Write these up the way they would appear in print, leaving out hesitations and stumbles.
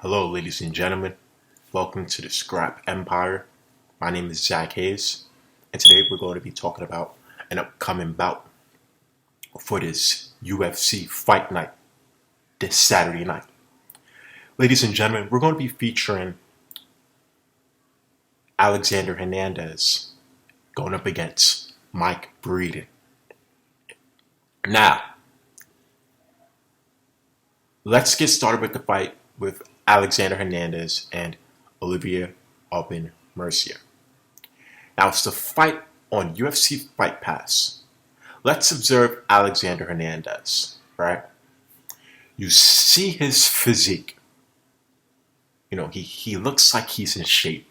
Hello, ladies and gentlemen. Welcome to the Scrap Empire. My name is Zach Hayes, and today we're going to be talking about an upcoming bout for this UFC Fight Night this Saturday night. Ladies and gentlemen, we're going to be featuring Alexander Hernandez going up against Mike Breeden. Now, let's get started with the fight with Alexander Hernandez and Olivier Aubin Mercier. Now, it's the fight on UFC Fight Pass. Let's observe Alexander Hernandez, right? You see his physique. You know, he looks like he's in shape.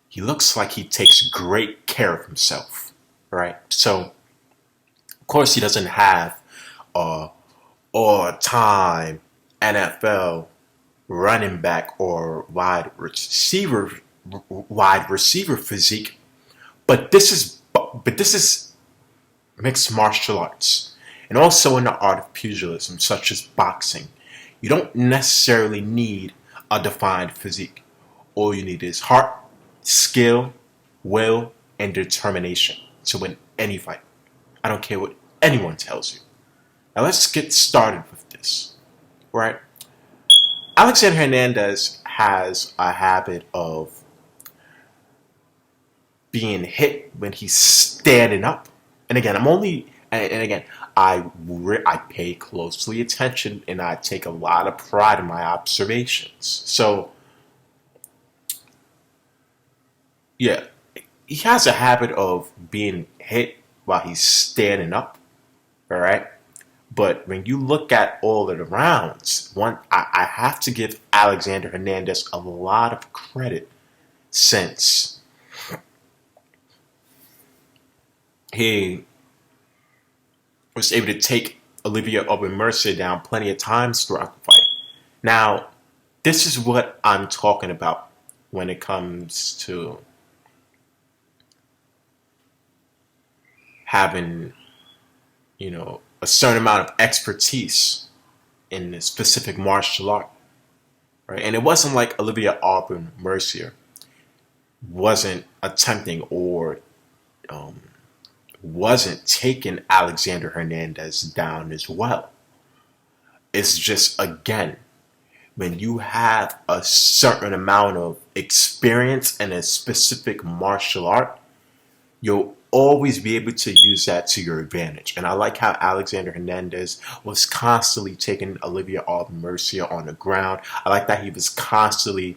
He looks like he takes great care of himself, right? So, of course, he doesn't have all-time NFL running back or wide receiver physique, but this is mixed martial arts, and also in the art of pugilism, such as boxing. You don't necessarily need a defined physique. All you need is heart, skill, will, and determination to win any fight. I don't care what anyone tells you. Now let's get started with this, right? Alexander Hernandez has a habit of being hit when he's standing up. And again, I pay closely attention and I take a lot of pride in my observations. So, yeah, he has a habit of being hit while he's standing up, all right? But when you look at all of the rounds, I have to give Alexander Hernandez a lot of credit since he was able to take Olivier Aubin Mercier down plenty of times throughout the fight. Now, this is what I'm talking about when it comes to having, a certain amount of expertise in a specific martial art, right? And it wasn't like Olivier Aubin Mercier wasn't attempting or wasn't taking Alexander Hernandez down as well. It's just, again, when you have a certain amount of experience in a specific martial art, you'll always be able to use that to your advantage. And I like how Alexander Hernandez was constantly taking Olivier Aubin Mercier on the ground. I like that he was constantly,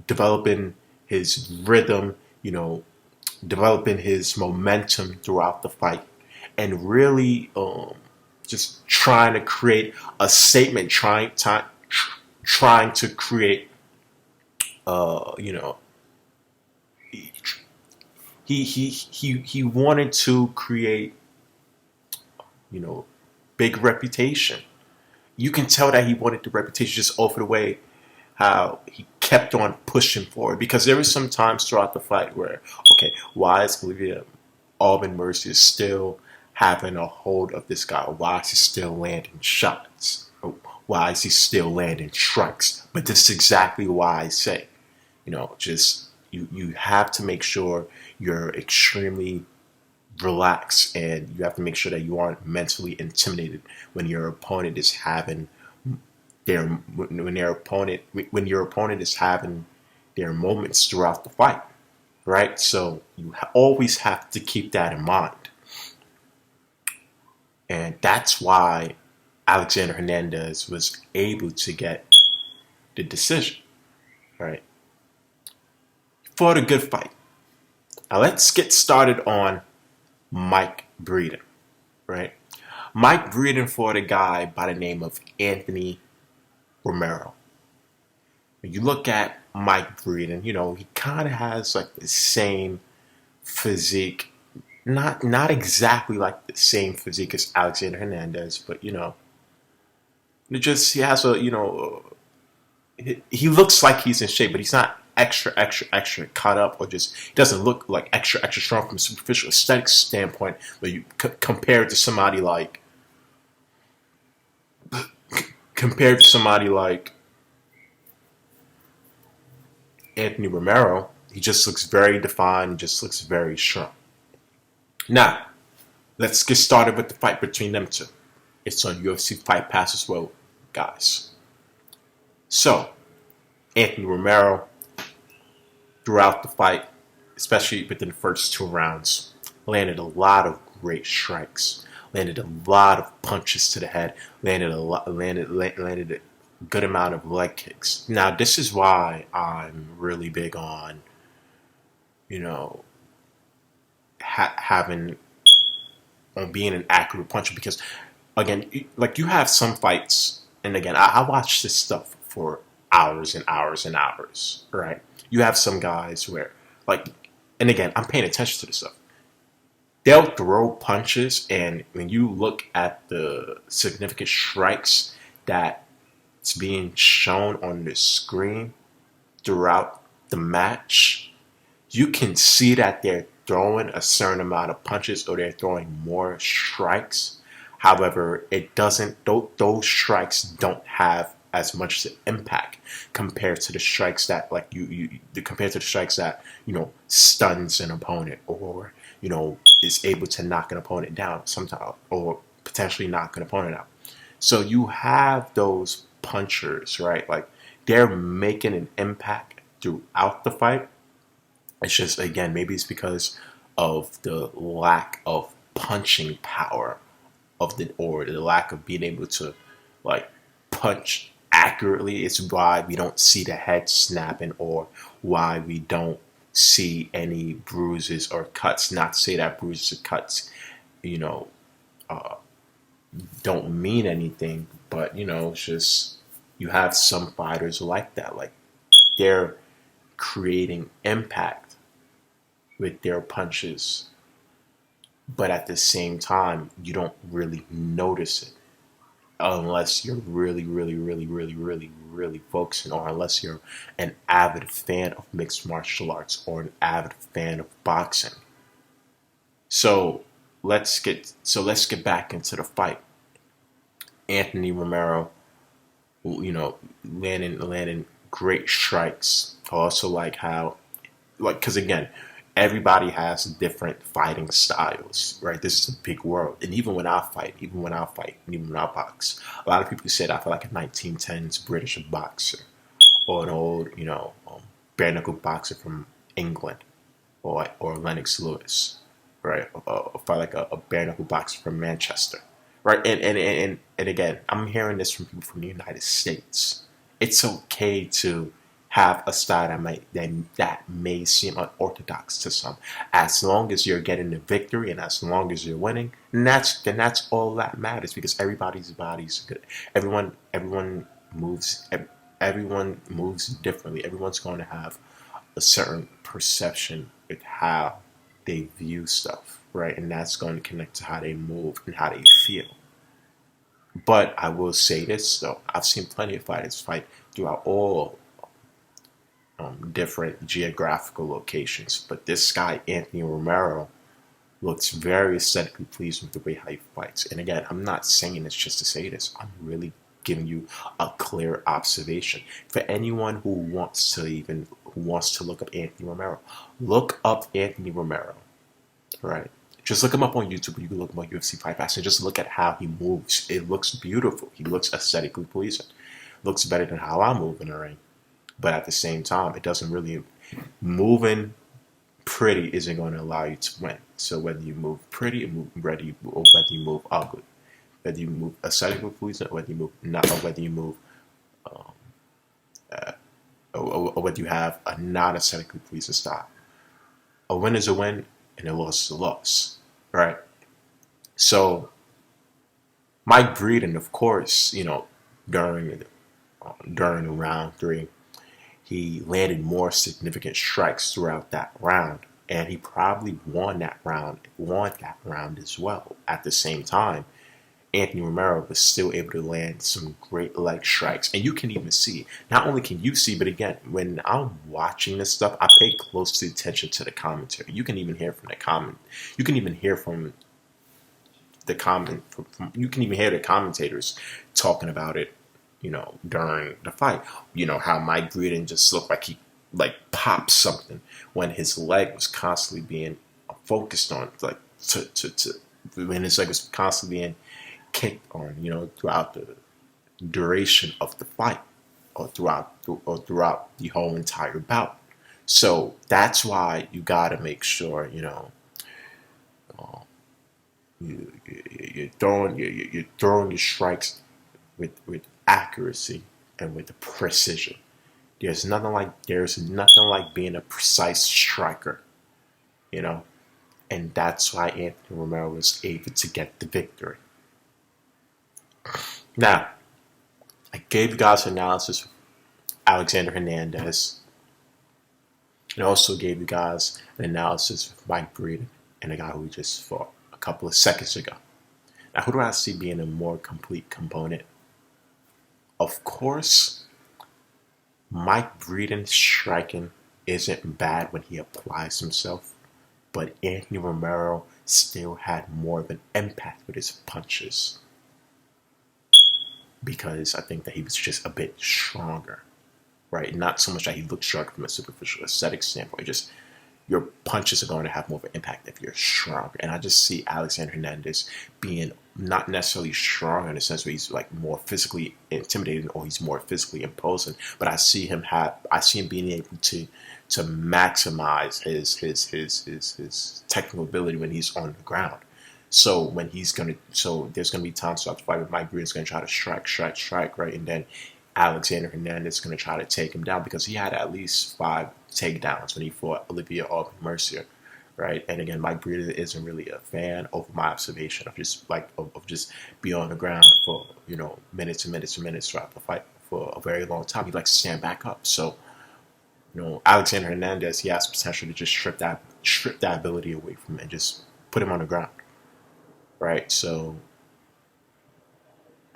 developing his rhythm, developing his momentum throughout the fight, and really just trying to create a statement, trying to create, he wanted to create, big reputation. You can tell that he wanted the reputation just off of the way how he kept on pushing forward. Because there was some times throughout the fight where, okay, why is Olivier Aubin Mercier still having a hold of this guy? Why is he still landing shots? Why is he still landing strikes? But this is exactly why I say, you have to make sure you're extremely relaxed, and you have to make sure that you aren't mentally intimidated when your opponent is having their moments throughout the fight, right? So you always have to keep that in mind, and that's why Alexander Hernandez was able to get the decision, right? Fought a good fight. Now let's get started on Mike Breeden, right? Mike Breeden fought a guy by the name of Anthony Romero. When you look at Mike Breeden, he kind of has like the same physique, not exactly like the same physique as Alexander Hernandez, but he has he looks like he's in shape, but he's not extra cut up, or just he doesn't look like extra strong from a superficial aesthetic standpoint. But you compare it to somebody like compared to somebody like Anthony Romero, he just looks very defined, he just looks very strong. Now, let's get started with the fight between them two. It's on UFC Fight Pass as well, guys. So, Anthony Romero, throughout the fight, especially within the first 2 rounds, landed a lot of great strikes, landed a lot of punches to the head, landed a good amount of leg kicks. Now, this is why I'm really big on, having on being an accurate puncher, because again, like, you have some fights, and again, I watch this stuff for hours and hours and hours, right? You have some guys where, like, and again, I'm paying attention to this stuff. They'll throw punches, and when you look at the significant strikes that's being shown on the screen throughout the match, you can see that they're throwing a certain amount of punches, or they're throwing more strikes. However, those strikes don't have as much impact compared to the strikes that, like, compared to the strikes that, stuns an opponent, or, is able to knock an opponent down sometimes, or potentially knock an opponent out. So you have those punchers, right? Like, they're making an impact throughout the fight. It's just, again, maybe it's because of the lack of punching power or the lack of being able to, like, punch accurately. It's why we don't see the head snapping, or why we don't see any bruises or cuts. Not to say that bruises or cuts, don't mean anything, but, it's just, you have some fighters like that. Like, they're creating impact with their punches, but at the same time, you don't really notice it unless you're really, really, really, really, really, really focusing, or unless you're an avid fan of mixed martial arts or an avid fan of boxing. So let's get back into the fight. Anthony Romero, landing great strikes. I also like how, because again, everybody has different fighting styles, right? This is a big world. And even when I box, a lot of people said I feel like a 1910s British boxer, or an old, bare knuckle boxer from England, or Lennox Lewis, right? Or felt like a bare knuckle boxer from Manchester, right? And again, I'm hearing this from people from the United States. It's okay to have a style that may seem unorthodox to some, as long as you're getting the victory and as long as you're winning. And that's all that matters, because everybody's body's good. Everyone moves differently. Everyone's going to have a certain perception with how they view stuff, right? And that's going to connect to how they move and how they feel. But I will say this though: I've seen plenty of fighters fight throughout all different geographical locations, but this guy Anthony Romero looks very aesthetically pleasing with the way how he fights. And again, I'm not saying this just to say this. I'm really giving you a clear observation. For anyone who wants to look up Anthony Romero, look up Anthony Romero. Right? Just look him up on YouTube. You can look him on UFC Fight Pass and just look at how he moves. It looks beautiful. He looks aesthetically pleasing. Looks better than how I move in the ring. But at the same time, it doesn't really, moving pretty isn't going to allow you to win. So whether you move pretty or whether you move ugly, whether you move aesthetically pleasing, or whether you move not, or whether you move, or whether you have a not aesthetically pleasing style, a win is a win and a loss is a loss, right? So Mike Breeden, of course, during round 3. He landed more significant strikes throughout that round, and he probably won that round as well. At the same time, Anthony Romero was still able to land some great leg strikes. And you can even see, not only can you see, but again, when I'm watching this stuff, I pay close attention to the commentary. You can even hear from the commentators talking about it during the fight. How Mike Breeden just looked like he popped something when his leg was constantly being focused on, like when his leg was constantly being kicked on, throughout the duration of the fight, or throughout the whole entire bout. So that's why you gotta make sure you're throwing your strikes with accuracy and with precision. There's nothing like being a precise striker, and that's why Anthony Romero was able to get the victory. Now, I gave you guys analysis of Alexander Hernandez, and also gave you guys an analysis of Mike Breeden and the guy who we just fought a couple of seconds ago. Now, who do I see being a more complete component? Of course, Mike Breeden's striking isn't bad when he applies himself, but Anthony Romero still had more of an impact with his punches, because I think that he was just a bit stronger, right? Not so much that he looked stronger from a superficial aesthetic standpoint, just your punches are going to have more of an impact if you're stronger. And I just see Alexander Hernandez being not necessarily strong in the sense where he's like more physically intimidating or he's more physically imposing, but I see him being able to maximize his technical ability when he's on the ground. So there's gonna be times throughout the fight where Mike Breeden's gonna try to strike, right, and then Alexander Hernandez is going to try to take him down, because he had at least 5 takedowns when he fought Olivier Mercier, right? And again, Mike Breeden isn't really a fan, over my observation, of just be on the ground for minutes and minutes and minutes throughout the fight for a very long time. He likes to stand back up. So Alexander Hernandez, he has potential to just strip that ability away from him and just put him on the ground, right? So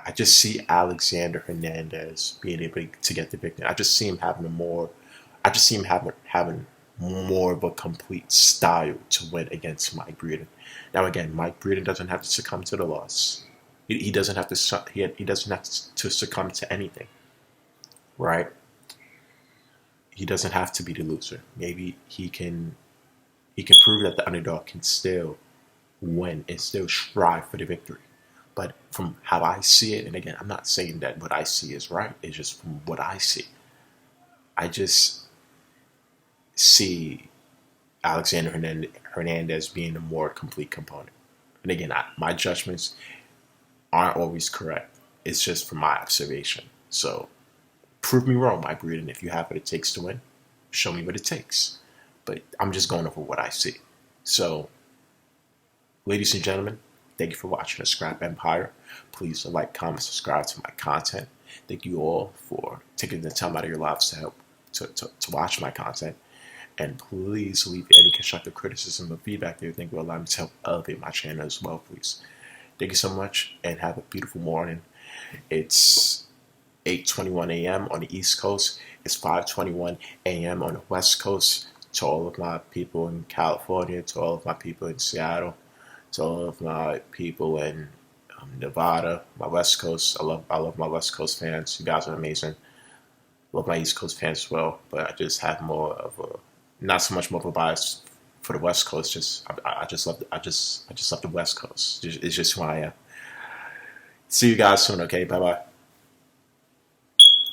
I just see Alexander Hernandez being able to get the victory. I just see him having more of a complete style to win against Mike Breeden. Now again, Mike Breeden doesn't have to succumb to the loss. He doesn't have to. He doesn't have to succumb to anything, right? He doesn't have to be the loser. Maybe he can prove that the underdog can still win and still strive for the victory. But from how I see it, and again, I'm not saying that what I see is right, it's just from what I see. I just see Alexander Hernandez being a more complete component. And again, my judgments aren't always correct. It's just from my observation. So prove me wrong, Mike Breeden. If you have what it takes to win, show me what it takes. But I'm just going over what I see. So, ladies and gentlemen, thank you for watching the Scrap Empire. Please like, comment, subscribe to my content. Thank you all for taking the time out of your lives to help to watch my content. And please leave any constructive criticism or feedback that you think will allow me to help elevate my channel as well, please. Thank you so much, and have a beautiful morning. It's 8:21 a.m. on the East Coast. It's 5:21 a.m. on the West Coast. To all of my people in California, to all of my people in Seattle, to all of my people in Nevada, my West Coast. I love my West Coast fans. You guys are amazing. Love my East Coast fans as well, but I just have not so much more of a bias for the West Coast. I just love the West Coast. It's just who I am. See you guys soon. Okay, bye bye.